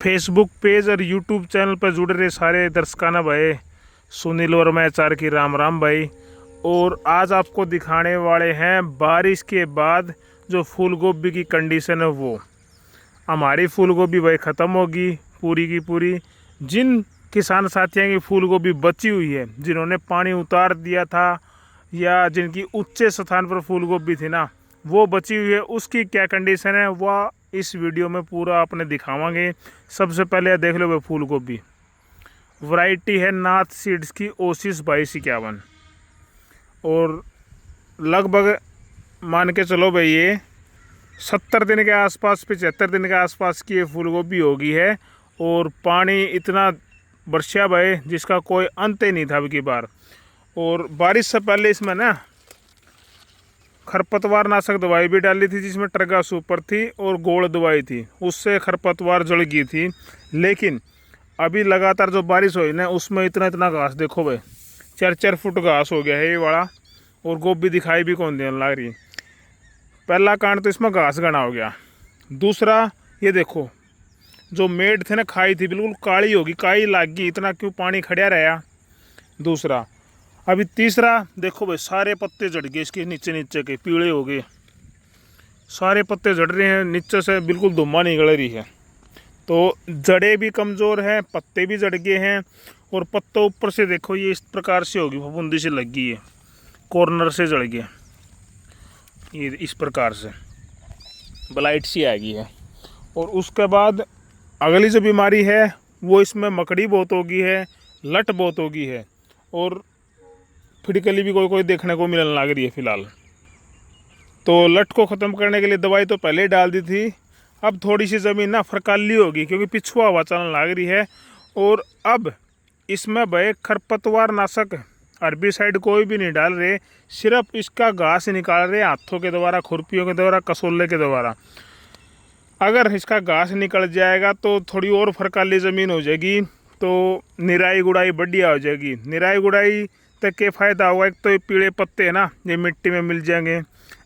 Facebook page और YouTube channel पर जुड़े रहे सारे दर्शकाना भाई, सुनील वर्मा एचआर की राम राम भाई। और आज आपको दिखाने वाले हैं बारिश के बाद जो फूल गोभी की कंडीशन है। वो हमारी फूल गोभी भाई ख़त्म होगी पूरी की पूरी। जिन किसान साथियों की फूल गोभी बची हुई है, जिन्होंने पानी उतार दिया था या जिनकी ऊंचे स्थान पर फूल गोभी थी ना, वो बची हुई है, उसकी क्या कंडीशन है वह इस वीडियो में पूरा आपने दिखावांगे। सबसे पहले देख लो भाई, फूल गोभी वैरायटी है नाथ सीड्स की ओसिस 2251 और लगभग मान के चलो भाई ये 70 दिन के आसपास 75 दिन के आसपास की ये फूल गोभी होगी है। और पानी इतना बरसा भाई जिसका कोई अंत ही नहीं था अब की बार। और बारिश से पहले इसमें ना खरपतवार नाशक दवाई भी डाली थी, जिसमें टर्गा सुपर थी और गोल दवाई थी, उससे खरपतवार जड़ गई थी। लेकिन अभी लगातार जो बारिश हुई ना, उसमें इतना घास देखो भाई, 4-4 फुट घास हो गया है ये वाला। और गोभी दिखाई भी कौन देने लग रही। पहला कांड तो इसमें घास घना हो गया। दूसरा ये देखो, जो मेड थे ना खाई थी बिल्कुल काली होगी, काई लाग गई, इतना क्यों पानी खड़ा रहा। दूसरा अभी तीसरा देखो भाई, सारे पत्ते झड़ गए इसके नीचे के, पीले हो गए, सारे पत्ते झड़ रहे हैं नीचे से, बिल्कुल धुम्मा निकल रही है। तो जड़ें भी कमज़ोर हैं, पत्ते भी झड़ गए हैं। और पत्तों ऊपर से देखो ये इस प्रकार से होगी, फफूंदी से लग गई है, कॉर्नर से जड़ गया, ये इस प्रकार से ब्लाइट सी आ गई है। और उसके बाद अगली जो बीमारी है वो इसमें मकड़ी बहुत होगी है, लट बहुत होगी है, और फिटकली भी कोई देखने को मिलने लग रही है फिलहाल। तो लट को ख़त्म करने के लिए दवाई तो पहले ही डाल दी थी। अब थोड़ी सी ज़मीन ना फरकाली होगी क्योंकि पिछुआ हवा चलने लग रही है। और अब इसमें भाई खरपतवार नाशक हर्बिसाइड कोई भी नहीं डाल रहे, सिर्फ इसका घास निकाल रहे हाथों के द्वारा, खुरपियों के द्वारा, कसोले के द्वारा। अगर इसका घास निकल जाएगा तो थोड़ी और फरकाली ज़मीन हो जाएगी, तो निराई गुड़ाई बढ़िया हो जाएगी। निराई गुड़ाई तक के फ़ायदा होगा, एक तो ये पीले पत्ते हैं ना ये मिट्टी में मिल जाएंगे,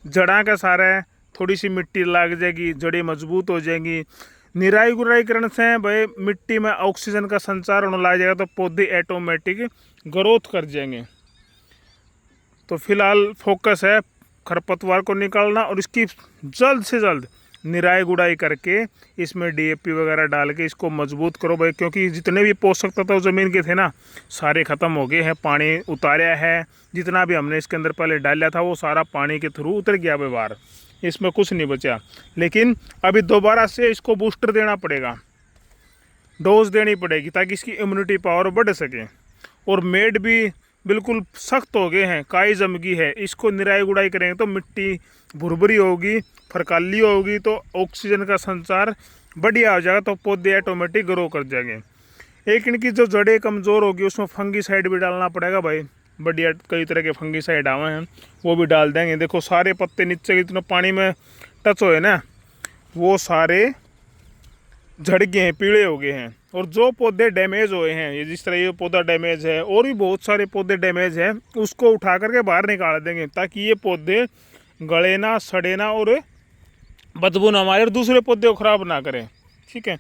जड़ा का सारा है, थोड़ी सी मिट्टी लग जाएगी, जड़ें मजबूत हो जाएंगी। निराई गुड़ाई करने से भाई मिट्टी में ऑक्सीजन का संचार होने लग जाएगा, तो पौधे ऑटोमेटिक ग्रोथ कर जाएंगे। तो फिलहाल फोकस है खरपतवार को निकालना और इसकी जल्द से जल्द निराई गुड़ाई करके इसमें डीएपी वगैरह डाल के इसको मजबूत करो भाई, क्योंकि जितने भी पोषक तत्व ज़मीन के थे ना सारे ख़त्म हो गए हैं। पानी उतारा है, जितना भी हमने इसके अंदर पहले डाला था वो सारा पानी के थ्रू उतर गया भाई बाहर, इसमें कुछ नहीं बचा। लेकिन अभी दोबारा से इसको बूस्टर देना पड़ेगा, डोज देनी पड़ेगी ताकि इसकी इम्यूनिटी पावर बढ़ सके। और मेड भी बिल्कुल सख्त हो गए हैं, काई जम गई है, इसको निराई गुड़ाई करेंगे तो मिट्टी भुरभुरी होगी, फरकाली होगी, तो ऑक्सीजन का संचार बढ़िया हो जाएगा, तो पौधे ऑटोमेटिक ग्रो कर जाएंगे। एक इनकी जो जड़ें कमज़ोर होगी उसमें फंगीसाइड भी डालना पड़ेगा भाई, बढ़िया कई तरह के फंगीसाइड आए हैं वो भी डाल देंगे। देखो सारे पत्ते नीचे इतना पानी में टच हुए ना, वो सारे झड़ गए हैं, पीले हो गए हैं। और जो पौधे डैमेज हुए हैं, ये जिस तरह ये पौधा डैमेज है और भी बहुत सारे पौधे डैमेज हैं, उसको उठा करके बाहर निकाल देंगे ताकि ये पौधे गले ना, सड़े ना और बदबू ना मारे और दूसरे पौधे को ख़राब ना करें। ठीक है,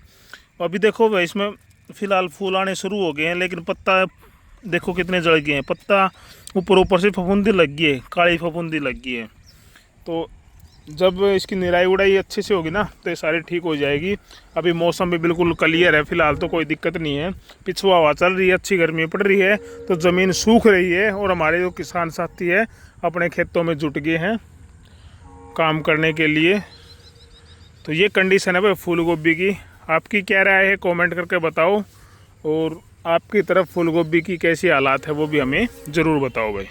अभी देखो भाई इसमें फ़िलहाल फूल आने शुरू हो गए हैं, लेकिन पत्ता देखो कितने जल गए हैं, पत्ता ऊपर से फफूंदी लग गई है, काली फफूंदी लग गई है। तो जब इसकी निराई उड़ाई अच्छे से होगी ना तो ये सारी ठीक हो जाएगी। अभी मौसम भी बिल्कुल क्लियर है, फिलहाल तो कोई दिक्कत नहीं है, पिछुआ हवा चल रही है, अच्छी गर्मी पड़ रही है, तो ज़मीन सूख रही है। और हमारे जो किसान साथी है अपने खेतों में जुट गए हैं काम करने के लिए। तो ये कंडीशन है भाई फूल गोभी की। आपकी क्या राय है कमेंट करके बताओ, और आपकी तरफ फूल गोभी की कैसी हालात है वो भी हमें ज़रूर बताओ भाई।